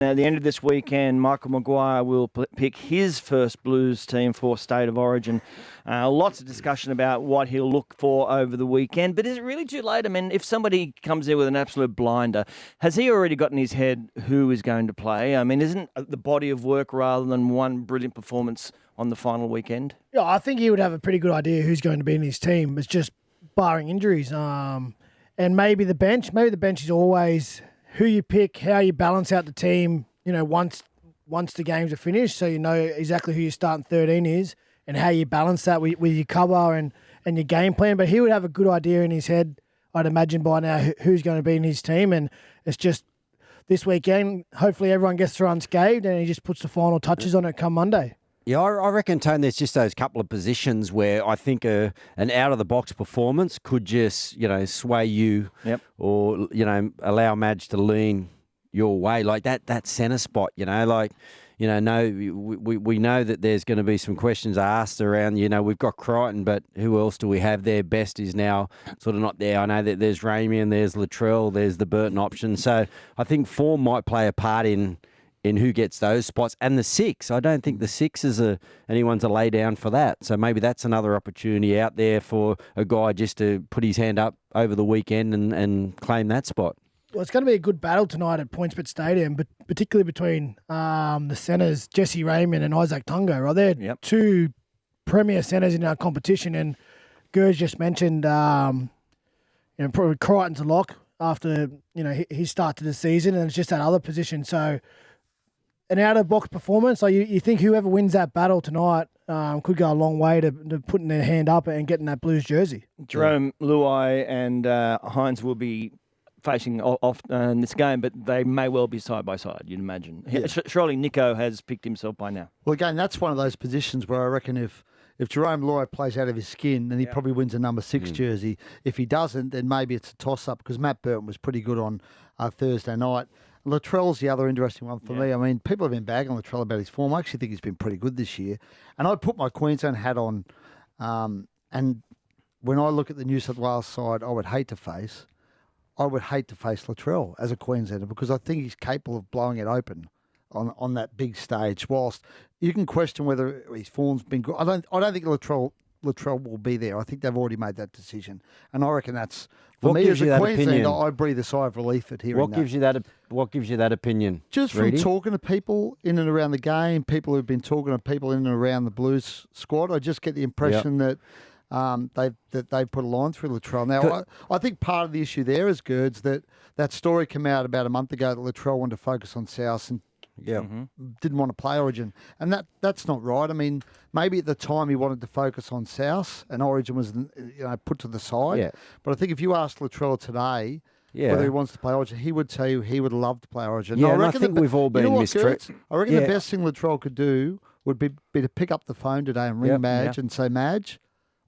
At the end of this weekend, Michael Maguire will pick his first Blues team for State of Origin. Lots of discussion about what he'll look for over the weekend. But is it really too late? I mean, if somebody comes in with an absolute blinder, has he already got in his head who is going to play? I mean, isn't the body of work rather than one brilliant performance on the final weekend? Yeah, I think he would have a pretty good idea who's going to be in his team. It's just barring injuries. And maybe the bench. Maybe the bench is always who you pick, how you balance out the team, once the games are finished, so you know exactly who your starting 13 is and how you balance that with your cover and your game plan. But he would have a good idea in his head, I'd imagine, by now who's going to be in his team. And it's just this weekend, hopefully everyone gets through unscathed and he just puts the final touches on it come Monday. Yeah, I reckon, Tone, there's just those couple of positions where I think an out-of-the-box performance could just, sway you or, allow Madge to lean your way. Like that centre spot, we know that there's going to be some questions asked around, we've got Crichton, but who else do we have there? Best is now sort of not there. I know that there's Ramey and there's Latrell, there's the Burton option. So I think form might play a part in who gets those spots. And the 6, I don't think the 6 is anyone to lay down for that. So maybe that's another opportunity out there for a guy just to put his hand up over the weekend and claim that spot. Well, it's going to be a good battle tonight at PointsBet Stadium, but particularly between the centres, Jesse Raymond and Isaac Tungo. Right? They're two premier centres in our competition. And Gers just mentioned, probably Crichton's a lock after, his start to the season, and it's just that other position. So an out-of-box performance, like you think whoever wins that battle tonight could go a long way to putting their hand up and getting that Blues jersey. Jerome Luai and Hines will be facing off in this game, but they may well be side by side, you'd imagine. Yeah. Surely Nico has picked himself by now. Well, again, that's one of those positions where I reckon if Jerome Luai plays out of his skin, then he probably wins a number 6 jersey. If he doesn't, then maybe it's a toss-up because Matt Burton was pretty good on Thursday night. Latrell's the other interesting one for me. I mean, people have been bagging Latrell about his form. I actually think he's been pretty good this year. And I put my Queensland hat on, and when I look at the New South Wales side, I would hate to face Latrell as a Queenslander because I think he's capable of blowing it open on that big stage. Whilst you can question whether his form's been good, I don't think Latrell will be there. I think they've already made that decision, and I reckon that's for me as a Queenslander. I breathe a sigh of relief at hearing that. What gives you that opinion? Just from talking to people in and around the game, people who've been talking to people in and around the Blues squad, I just get the impression that. They've put a line through Latrell. Now, I think part of the issue there is, Gerds, that story came out about a month ago that Latrell wanted to focus on South and didn't want to play Origin. And that's not right. I mean, maybe at the time he wanted to focus on South and Origin was put to the side. Yeah. But I think if you asked Latrell today whether he wants to play Origin, he would tell you he would love to play Origin. Yeah, and I think we've all been mistreated. I reckon the best thing Latrell could do would be to pick up the phone today and ring Madge and say, Madge,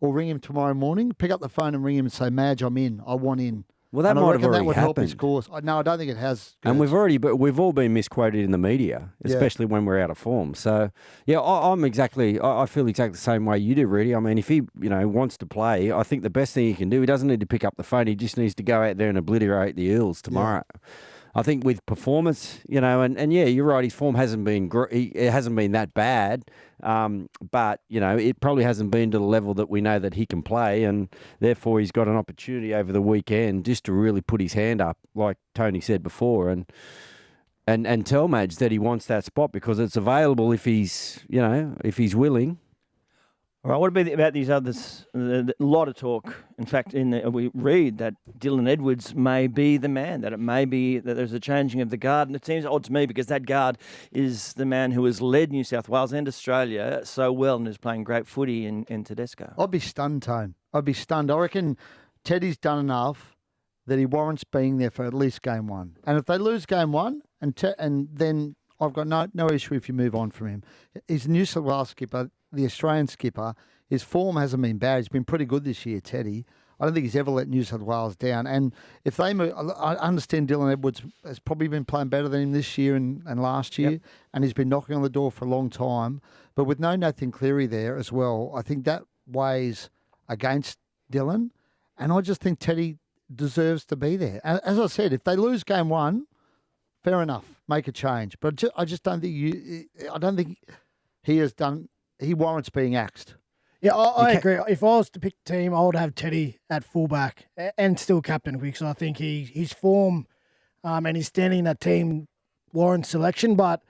or ring him tomorrow morning, pick up the phone and ring him and say, Madge, I'm in. I want in. Well, that might have already would happened. Help his cause. No, I don't think it has. And we've all been misquoted in the media, especially when we're out of form. So, I feel exactly the same way you do, Rudy. I mean, if he, wants to play, I think the best thing he can do, he doesn't need to pick up the phone. He just needs to go out there and obliterate the Eels tomorrow. Yeah. I think with performance, and you're right, his form hasn't been that bad, but, it probably hasn't been to the level that we know that he can play, and therefore he's got an opportunity over the weekend just to really put his hand up, like Tony said before, and tell Madge that he wants that spot because it's available if he's willing. All right, what about these others? A lot of talk. In fact, we read that Dylan Edwards may be the man, that it may be that there's a changing of the guard. And it seems odd to me because that guard is the man who has led New South Wales and Australia so well and is playing great footy in Tedesco. I'd be stunned, Tone. I'd be stunned. I reckon Teddy's done enough that he warrants being there for at least game one. And if they lose game one, and then I've got no issue if you move on from him. He's the New South Wales skipper, the Australian skipper. His form hasn't been bad. He's been pretty good this year, Teddy. I don't think he's ever let New South Wales down. And if they move, I understand Dylan Edwards has probably been playing better than him this year and last year, and he's been knocking on the door for a long time. But with no Nathan Cleary there as well, I think that weighs against Dylan. And I just think Teddy deserves to be there. And as I said, if they lose game one, fair enough. Make a change. But I just don't think I don't think he has done. He warrants being axed. Yeah, I agree. If I was to pick the team, I would have Teddy at fullback and still captain because I think his form and his standing in that team warrants selection. But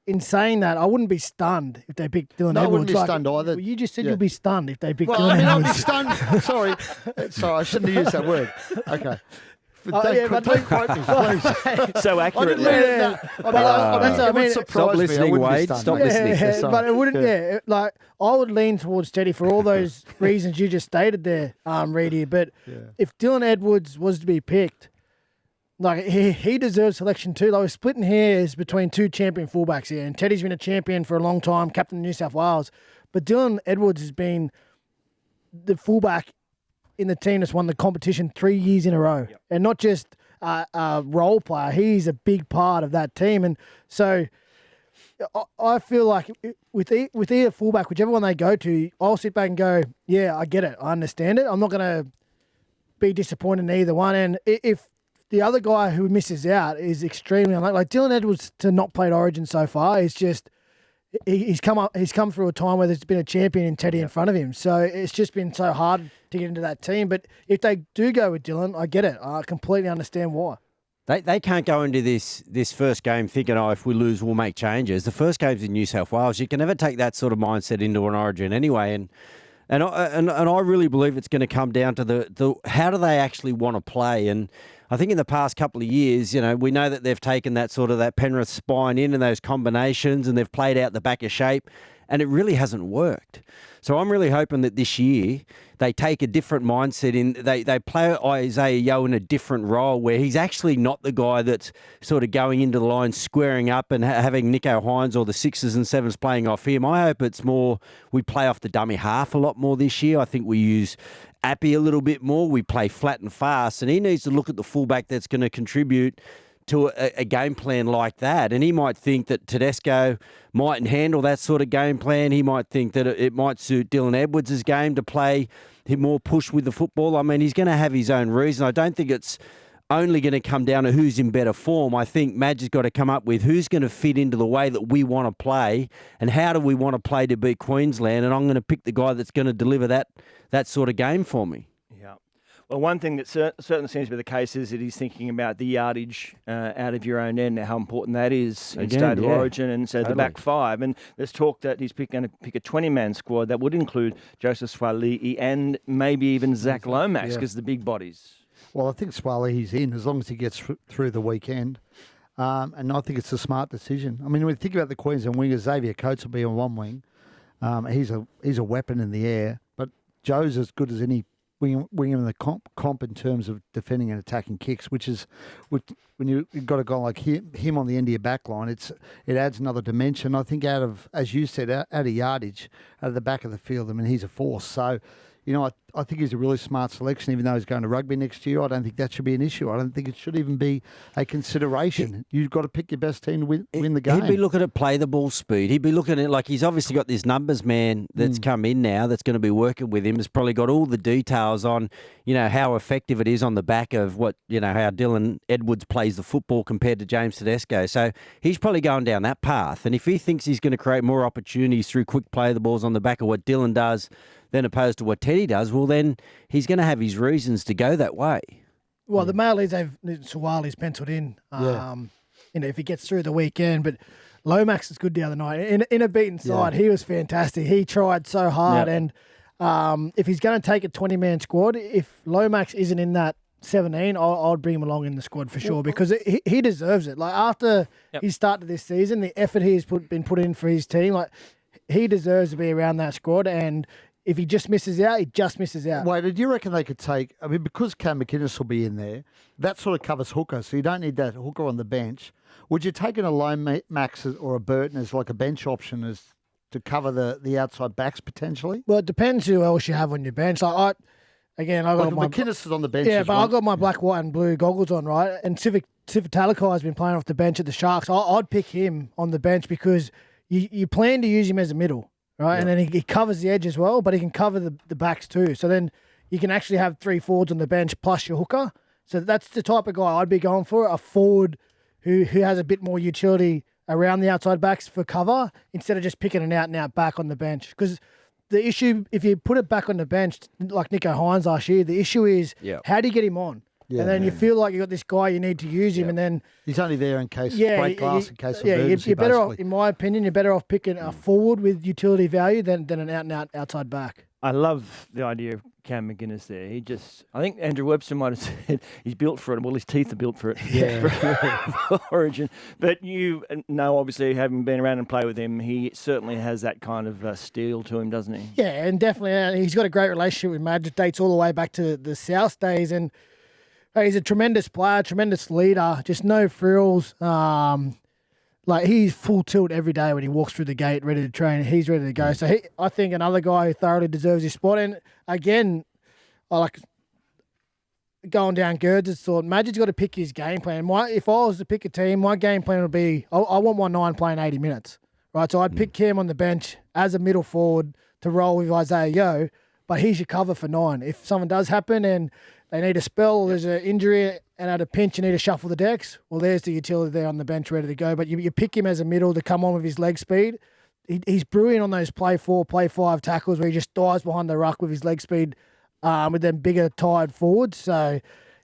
in saying that, I wouldn't be stunned if they picked Dylan Edwards. I wouldn't be stunned either. Well, you just said you'd be stunned if they picked Dylan I'd Edwards. be stunned. Sorry, I shouldn't have used that word. Okay. Don't quote me, please. So accurately. It would surprise Stop me. listening, Wade. Stop listening. Yeah, but it wouldn't. Yeah, like I would lean towards Teddy for all those reasons you just stated there, Reedy. But if Dylan Edwards was to be picked, like he deserves selection too. Like we're splitting hairs between two champion fullbacks here, and Teddy's been a champion for a long time, captain of New South Wales. But Dylan Edwards has been the fullback in the team that's won the competition 3 years in a row, and not just a role player. He's a big part of that team, and so I feel like with either fullback, whichever one they go to, I'll sit back and go, yeah, I get it, I understand it. I'm not going to be disappointed in either one. And if the other guy who misses out is extremely unlikely, like Dylan Edwards to not play at Origin so far, is just. He's come through a time where there's been a champion in Teddy in front of him. So it's just been so hard to get into that team. But if they do go with Dylan, I get it. I completely understand why. They can't go into this first game thinking, if we lose, we'll make changes. The first game's in New South Wales. You can never take that sort of mindset into an Origin anyway. And I really believe it's going to come down to the how do they actually want to play. And I think in the past couple of years, we know that they've taken that Penrith spine in and those combinations, and they've played out the back of shape, and it really hasn't worked. So I'm really hoping that this year they take a different mindset in. They play Isaiah Yeo in a different role where he's actually not the guy that's sort of going into the line, squaring up and having Nico Hines or the sixes and sevens playing off him. I hope it's more we play off the dummy half a lot more this year. I think we use Appy a little bit more. We play flat and fast, and he needs to look at the fullback that's going to contribute to a game plan like that. And he might think that Tedesco mightn't handle that sort of game plan. He might think that it might suit Dylan Edwards' game to play him more push with the football. I mean, he's going to have his own reason. I don't think it's only going to come down to who's in better form. I think Madge has got to come up with who's going to fit into the way that we want to play and how do we want to play to beat Queensland. And I'm going to pick the guy that's going to deliver that sort of game for me. Yeah. Well, one thing that certainly seems to be the case is that he's thinking about the yardage out of your own end and how important that is in State of Origin and so the back five. And there's talk that he's going to pick a 20-man squad that would include Joseph Swali'i and maybe even Zach Lomax because the big bodies. Well, I think Swali'i's in as long as he gets through the weekend. And I think it's a smart decision. I mean, when you think about the Queensland wingers, Xavier Coates will be on one wing. He's a weapon in the air. But Joe's as good as any wing in the comp in terms of defending and attacking kicks, which is when you've got a guy like him on the end of your back line, it adds another dimension. I think as you said, out of yardage, out of the back of the field, I mean, he's a force. So, I think he's a really smart selection, even though he's going to rugby next year. I don't think that should be an issue. I don't think it should even be a consideration. You've got to pick your best team to win the game. He'd be looking at play the ball speed. He'd be looking at, like, he's obviously got this numbers man that's come in now that's going to be working with him. Has probably got all the details on, how effective it is on the back of how Dylan Edwards plays the football compared to James Tedesco. So he's probably going down that path. And if he thinks he's going to create more opportunities through quick play the balls on the back of what Dylan does, then opposed to what Teddy does, well, then he's going to have his reasons to go that way. Well, the mail is Suwali's penciled in, if he gets through the weekend. But Lomax is good the other night. In a beaten side, he was fantastic. He tried so hard. And if he's going to take a 20-man squad, if Lomax isn't in that 17, I'd bring him along in the squad for sure because he deserves it. Like after he started this season, the effort he's been put in for his team, like he deserves to be around that squad. And if he just misses out, he just misses out. Wait, do you reckon they could take... I mean, because Cam McInnes will be in there, that sort of covers hooker, so you don't need that hooker on the bench. Would you take in a Lomax or a Burton as like a bench option as to cover the outside backs potentially? Well, it depends who else you have on your bench. Like I got my... McInnes is on the bench. Yeah, but I've got my black, white and blue goggles on, right? And Civic Talakai has been playing off the bench at the Sharks. I'd pick him on the bench because you plan to use him as a middle. Right, and then he covers the edge as well, but he can cover the backs too. So then you can actually have 3 forwards on the bench plus your hooker. So that's the type of guy I'd be going for, a forward who has a bit more utility around the outside backs for cover instead of just picking an out-and-out back on the bench. Because the issue, if you put it back on the bench, like Nico Hines last year, the issue is how do you get him on? Yeah, and then you feel like you got this guy, you need to use him, and then he's only there in case break glass, in case of emergency. You're better off, in my opinion, you're better off picking a forward with utility value than an out-and-out outside back. I love the idea of Cam McInnes there. I think Andrew Webster might have said he's built for it. Well, his teeth are built for it. For Origin. But you know, obviously, having been around and played with him, he certainly has that kind of steel to him, doesn't he? Yeah, and definitely he's got a great relationship with Madge. It dates all the way back to the South days, and he's a tremendous player, tremendous leader, just no frills. Like, he's full tilt every day when he walks through the gate, ready to train. He's ready to go. So I think another guy who thoroughly deserves his spot. And again, I like going down Girdler's thought. Magic's got to pick his game plan. If I was to pick a team, my game plan would be I want my 9 playing 80 minutes, right? So I'd pick Cam on the bench as a middle forward to roll with Isaiah Yeo, but he's your cover for 9. If something does happen and they need a spell, there's an injury, and at a pinch you need to shuffle the decks, well, there's the utility there on the bench ready to go. But you pick him as a middle to come on with his leg speed. He's brilliant on those play 4, play 5 tackles where he just dives behind the ruck with his leg speed with them bigger, tired forwards. So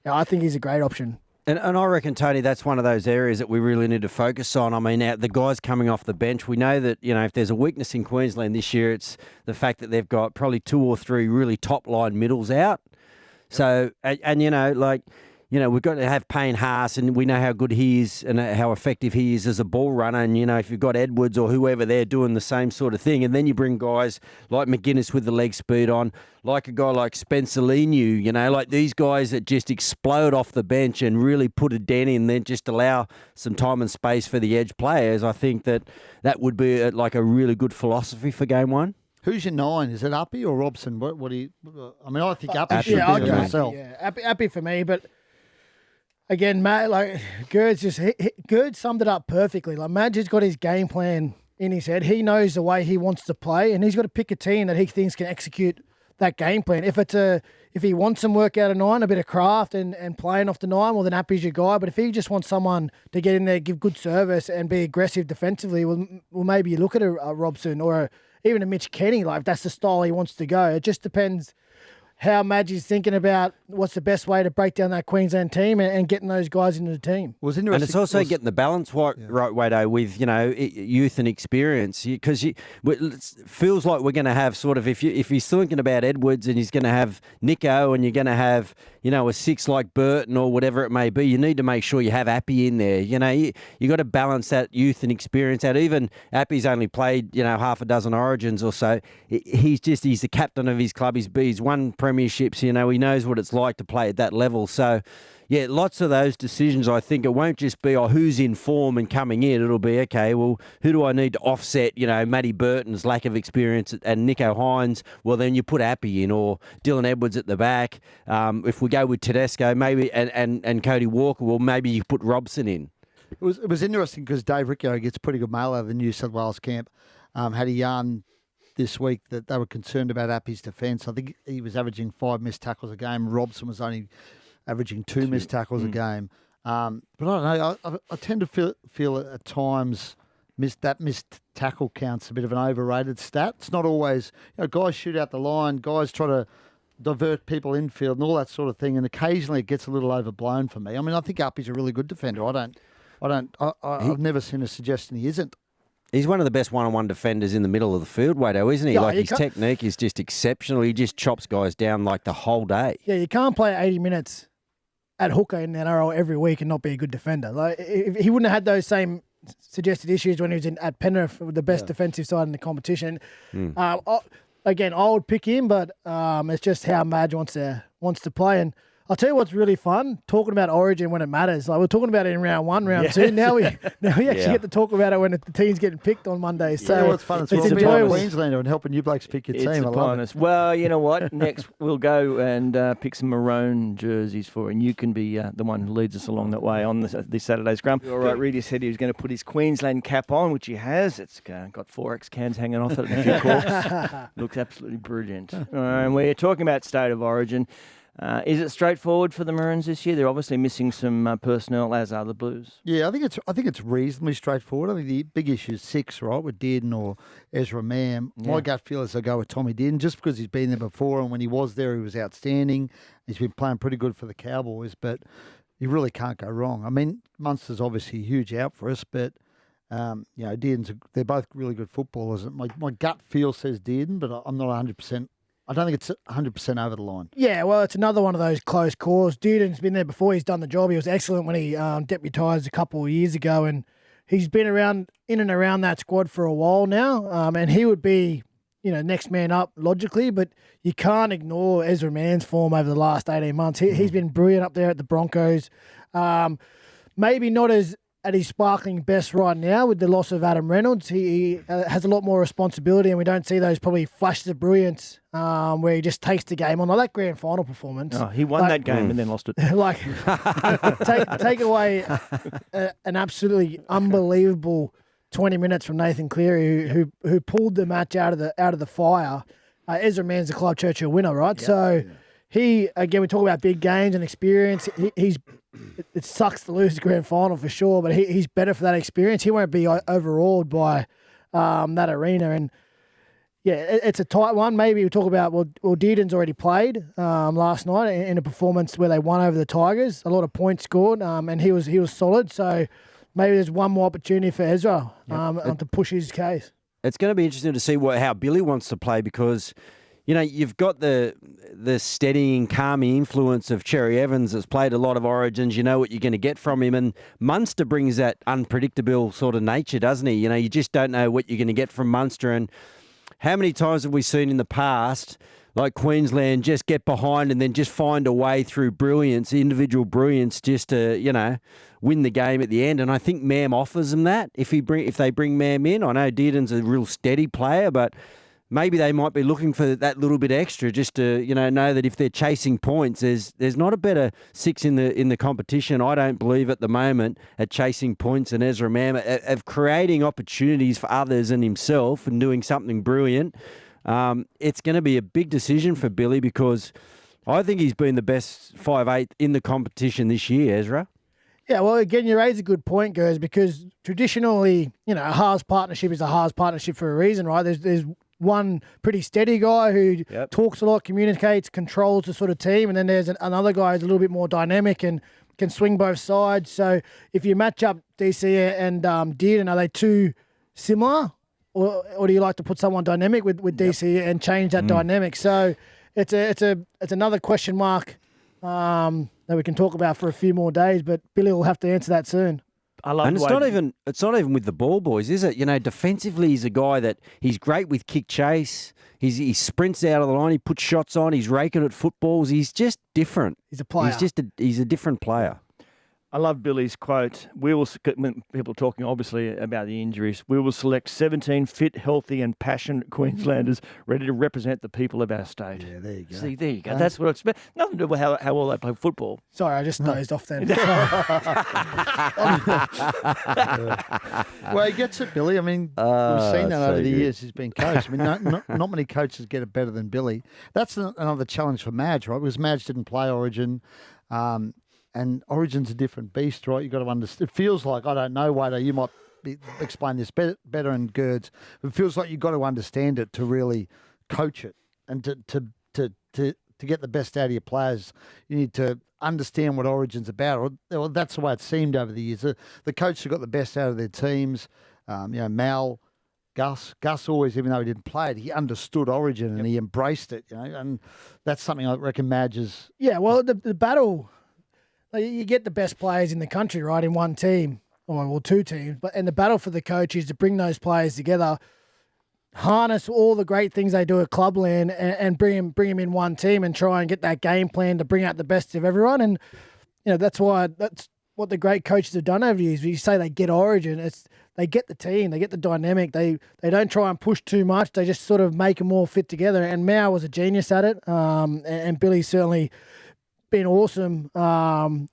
I think he's a great option. And I reckon, Tony, that's one of those areas that we really need to focus on. I mean, the guys coming off the bench, we know that, if there's a weakness in Queensland this year, it's the fact that they've got probably 2 or 3 really top-line middles out. So, we've got to have Payne Haas, and we know how good he is and how effective he is as a ball runner. And, if you've got Edwards or whoever, they're doing the same sort of thing. And then you bring guys like McInnes with the leg speed on, like a guy like Spencer Leniu, like these guys that just explode off the bench and really put a dent in, then just allow some time and space for the edge players. I think that would be a really good philosophy for game 1. Who's your 9? Is it Uppy or Robson? What do you? I mean, I think Uppy should be there himself. Yeah, Uppy for me, but again, Matt, like Gerd summed it up perfectly. Like, Madge has got his game plan in his head. He knows the way he wants to play, and he's got to pick a team that he thinks can execute that game plan. If he wants some work out of 9, a bit of craft and playing off the 9, well, then Appy's your guy. But if he just wants someone to get in there, give good service, and be aggressive defensively, well maybe you look at a Robson or even a Mitch Kenny. Like, if that's the style he wants to go. It just depends how Madge's thinking about what's the best way to break down that Queensland team and getting those guys into the team. And it's also getting the balance right way, though, with, youth and experience. Because it feels like we're going to have sort of, if he's thinking about Edwards and he's going to have Nico and you're going to have, a 6 like Burton or whatever it may be, you need to make sure you have Appy in there. You got to balance that youth and experience out. Even Appy's only played, half a dozen Origins or so. He's the captain of his club. He's won premierships, he knows what it's like to play at that level. So, yeah, lots of those decisions, I think it won't just be, who's in form and coming in. It'll be, okay, well, who do I need to offset, Matty Burton's lack of experience and Nico Hines? Well, then you put Appy in, or Dylan Edwards at the back. If we go with Tedesco, maybe, and Cody Walker, well, maybe you put Robson in. It was interesting because Dave Riccio gets pretty good mail out of the New South Wales camp. Had a yarn this week that they were concerned about Appy's defence. I think he was averaging 5 missed tackles a game. Robson was only averaging 2 missed tackles a game. But I don't know. I tend to feel at times missed tackle count's a bit of an overrated stat. It's not always, guys shoot out the line, guys try to divert people infield and all that sort of thing. And occasionally it gets a little overblown for me. I mean, I think Uppy's a really good defender. I've never seen a suggestion he isn't. He's one of the best one-on-one defenders in the middle of the field, Wado, isn't he? Yeah, his technique is just exceptional. He just chops guys down like the whole day. Yeah, you can't play 80 minutes at hooker in the NRL every week and not be a good defender. Like, if he wouldn't have had those same suggested issues when he was at Penrith with the best defensive side in the competition. Again, I would pick him, but it's just how Madge wants to play. And I'll tell you what's really fun, talking about Origin when it matters. Like, we're talking about it in round 1, round 2. Now we actually get to talk about it when the team's getting picked on Monday. So it's fun. It's enjoyable. Queenslander and helping you blokes pick your team. I love it. Well, you know what? Next we'll go and pick some maroon jerseys for, and you can be the one who leads us along that way on this Saturday's Scrum. All right, Reedy said he was going to put his Queensland cap on, which he has. It's got 4X cans hanging off it and a few corks. Looks absolutely brilliant. And we're talking about State of Origin. Is it straightforward for the Maroons this year? They're obviously missing some personnel, as are the Blues. Yeah, I think it's reasonably straightforward. I think the big issue is 6, right, with Dearden or Ezra Mam. Yeah. My gut feel is I go with Tommy Dearden just because he's been there before, and when he was there, he was outstanding. He's been playing pretty good for the Cowboys, but you really can't go wrong. I mean, Munster's obviously a huge out for us, but Dearden's they're both really good footballers. My gut feel says Dearden, but I'm not 100%. I don't think it's 100% over the line. Yeah, well, it's another one of those close calls. Dearden's been there before. He's done the job. He was excellent when he deputised a couple of years ago, and he's been in and around that squad for a while now. And he would be, next man up logically, but you can't ignore Ezra Mann's form over the last 18 months. He's been brilliant up there at the Broncos. Maybe not at his sparkling best right now with the loss of Adam Reynolds. He has a lot more responsibility, and we don't see those probably flashes of brilliance where he just takes the game on. Like that grand final performance. Oh, he won that game and then lost it. Take away an absolutely unbelievable 20 minutes from Nathan Cleary, who pulled the match out of the fire. Ezra Mann's the Clive Churchill winner, right? Yep. He, again, we talk about big games and experience. It sucks to lose the grand final for sure, but he's better for that experience. He won't be overawed by that arena. And, yeah, it's a tight one. Maybe we'll talk about, Dearden's already played last night in a performance where they won over the Tigers. A lot of points scored, and he was solid. So maybe there's one more opportunity for Ezra to push his case. It's going to be interesting to see how Billy wants to play because – you've got the steadying, calming influence of Cherry Evans that's played a lot of Origins. You know what you're going to get from him. And Munster brings that unpredictable sort of nature, doesn't he? You just don't know what you're going to get from Munster. And how many times have we seen in the past, like Queensland, just get behind and then just find a way through brilliance, individual brilliance, just to, win the game at the end? And I think Mam offers them that if they bring Mam in. I know Dearden's a real steady player, but maybe they might be looking for that little bit extra just to, know that if they're chasing points, there's not a better 6 in the competition, I don't believe at the moment, at chasing points than Ezra Mam, of creating opportunities for others and himself and doing something brilliant. It's going to be a big decision for Billy because I think he's been the best 5'8" in the competition this year, Ezra. Yeah, well, again, you raise a good point, Gers, because traditionally, a halves partnership is a halves partnership for a reason, right? There's one pretty steady guy who talks a lot, communicates, controls the sort of team, and then there's another guy who's a little bit more dynamic and can swing both sides. So if you match up DC and Dearden, are they too similar, or do you like to put someone dynamic with DC and change that dynamic? So it's another question mark that we can talk about for a few more days, but Billy will have to answer that soon. And it's not even with the ball boys, is it? Defensively, he's a guy that he's great with kick chase. He sprints out of the line. He puts shots on. He's raking at footballs. He's just different. He's a player. He's a different player. I love Billy's quote. When people talking obviously about the injuries, we will select 17 fit, healthy and passionate Queenslanders ready to represent the people of our state. Yeah, there you go. See, there you go. That's what it's about. Nothing to do with how well they play football. Sorry, I just dozed off then. Well, he gets it, Billy. I mean, we've seen that over the years he's been coached. I mean, not many coaches get it better than Billy. That's another challenge for Madge, right? Because Madge didn't play Origin. And Origin's a different beast, right? You've got to understand. It feels like, I don't know, Wader, you might explain this better in Gerds. It feels like you've got to understand it to really coach it. And to get the best out of your players, you need to understand what Origin's about. Or that's the way it seemed over the years. The coaches have got the best out of their teams. Mal, Gus always, even though he didn't play it, he understood Origin and he embraced it. And that's something I reckon Madge is. Yeah, well, the battle... You get the best players in the country, right, in one team, or two teams. And the battle for the coach is to bring those players together, harness all the great things they do at Clubland, and bring them in one team and try and get that game plan to bring out the best of everyone. And that's what the great coaches have done over the years. When you say they get Origin, they get the team, they get the dynamic. They don't try and push too much. They just sort of make them all fit together. And Mao was a genius at it, and Billy's certainly been awesome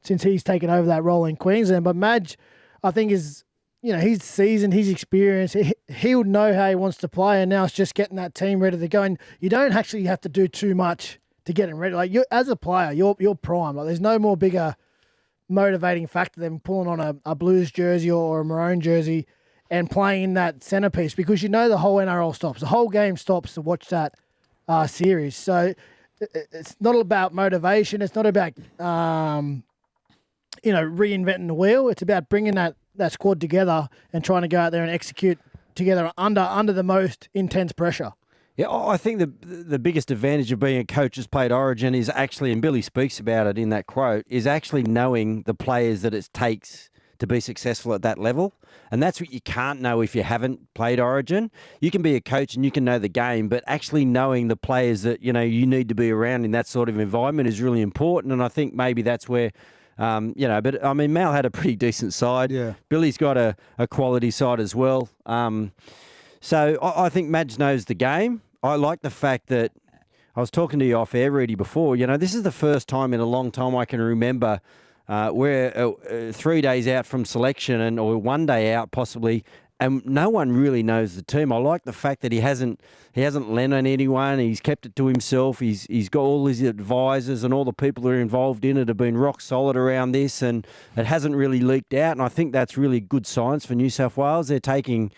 since he's taken over that role in Queensland. But Madge, I think, is, he's seasoned, he's experienced. He would know how he wants to play, and now it's just getting that team ready to go. And you don't actually have to do too much to get him ready. Like you, as a player, you're prime. Like there's no more bigger motivating factor than pulling on a Blues jersey or a Maroon jersey and playing in that centerpiece, because you know the whole NRL stops. The whole game stops to watch that series. So it's not about motivation. It's not about reinventing the wheel. It's about bringing that squad together and trying to go out there and execute together under the most intense pressure. Yeah, I think the biggest advantage of being a coach who's played Origin is actually, and Billy speaks about it in that quote, is actually knowing the players that it takes to be successful at that level. And that's what you can't know if you haven't played Origin. You can be a coach and you can know the game, but actually knowing the players that, you need to be around in that sort of environment is really important. And I think maybe that's where, but I mean, Mal had a pretty decent side. Yeah. Billy's got a quality side as well. So I think Madge knows the game. I like the fact that I was talking to you off air, Rudy, before. This is the first time in a long time I can remember we're 3 days out from selection or 1 day out possibly, and no one really knows the team. I like the fact that he hasn't lent on anyone. He's kept it to himself. He's got all his advisors and all the people who are involved in it have been rock solid around this, and it hasn't really leaked out. And I think that's really good signs for New South Wales. They're taking.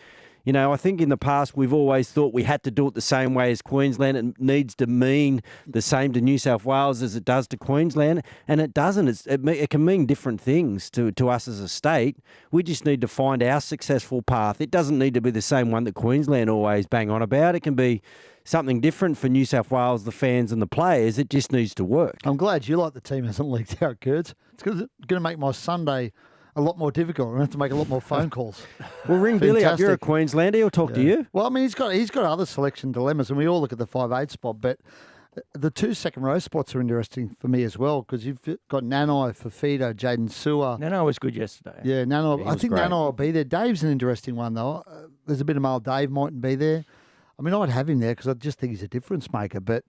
I think in the past we've always thought we had to do it the same way as Queensland. It needs to mean the same to New South Wales as it does to Queensland, and it doesn't. It can mean different things to us as a state. We just need to find our successful path. It doesn't need to be the same one that Queensland always bang on about. It can be something different for New South Wales, the fans and the players. It just needs to work. I'm glad you like the team hasn't leaked out, Kurtz. It's going to make my Sunday a lot more difficult. I'm going to have to make a lot more phone calls. Well, ring Billy up. You're a Queenslander. He'll talk to you. Well, I mean, he's got other selection dilemmas, and we all look at the 5'8" spot, but the 2 second row spots are interesting for me as well, because you've got Nanai, Fafita, Jaden Sewer. Nanai was good yesterday. Yeah, Nanai. Yeah, I think Nanai will be there. Dave's an interesting one, though. There's a bit of male Dave mightn't be there. I mean, I'd have him there because I just think he's a difference maker, but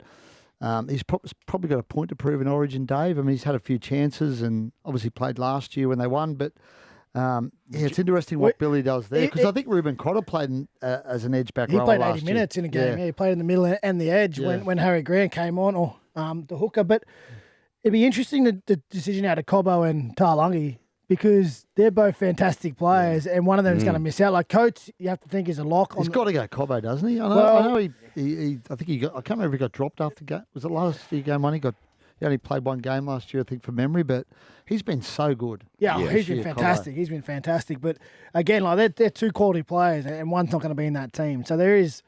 he's probably got a point to prove in Origin, Dave. I mean, he's had a few chances and obviously played last year when they won, but it's interesting what Billy does there, because I think Ruben Cotter played as an edge back rower last year. He played 80 minutes in a game. Yeah, he played in the middle and the edge when Harry Grant came on, or the hooker. But it'd be interesting, the decision out of Cobbo and Talangi, because they're both fantastic players, and one of them is going to miss out. Like Coates, you have to think is a lock. He's got to go Cobbo, doesn't he? I know he I think he got. I can't remember if he got dropped after game. Was it last year game one? He only played one game last year, I think, from memory, but he's been so good. Yeah, he's been fantastic. He's been fantastic. But again, like they're two quality players, and one's not going to be in that team. So there is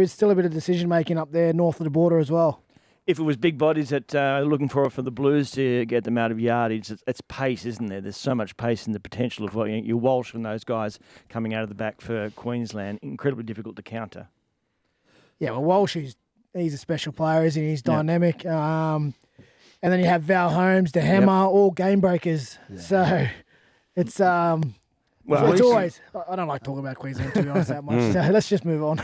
still a bit of decision making up there north of the border as well. If it was big bodies that looking for the Blues to get them out of yardage, it's pace, isn't there? There's so much pace in the potential of your Walsh and those guys coming out of the back for Queensland. Incredibly difficult to counter. Yeah, well, Walsh, he's a special player, isn't he? He's dynamic. And then you have Val Holmes, the Hammer, all game breakers. Yeah. So it's it's always. I don't like talking about Queensland, to be honest, that much. So let's just move on.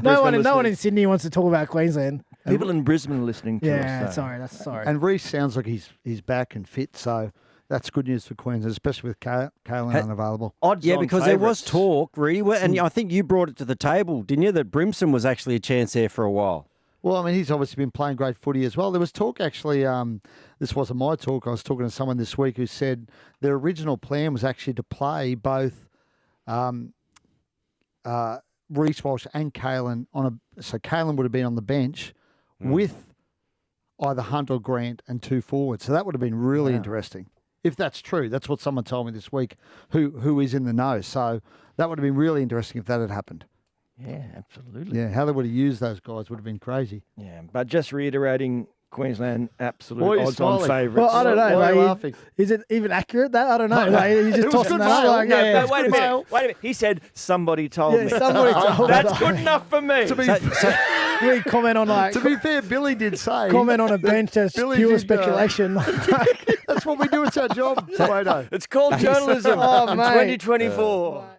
No one in Sydney wants to talk about Queensland. People in Brisbane are listening to us. Yeah, sorry. And Reece sounds like he's back and fit, so that's good news for Queensland, especially with Kalen unavailable. Because there was talk, Reedy, and I think you brought it to the table, didn't you, that Brimson was actually a chance there for a while. Well, I mean, he's obviously been playing great footy as well. There was talk, actually, this wasn't my talk. I was talking to someone this week who said their original plan was actually to play both Reece Walsh and Kalen so Kalen would have been on the bench with either Hunt or Grant and 2 forwards. So that would have been really interesting. If that's true, that's what someone told me this week who is in the know. So that would have been really interesting if that had happened. Yeah, absolutely. Yeah, how they would have used those guys would have been crazy. Yeah, but just reiterating, Queensland absolute odds-on favourites. Well, I don't know. Why are you laughing? Is it even accurate? That I don't know. You're just tossing that out. No, wait a minute. He said somebody told me. Somebody told me. That's good enough for me. We comment on to be fair, Billy did say comment on a bench that's pure speculation. That's what we do. It's our job. It's called journalism. 2024.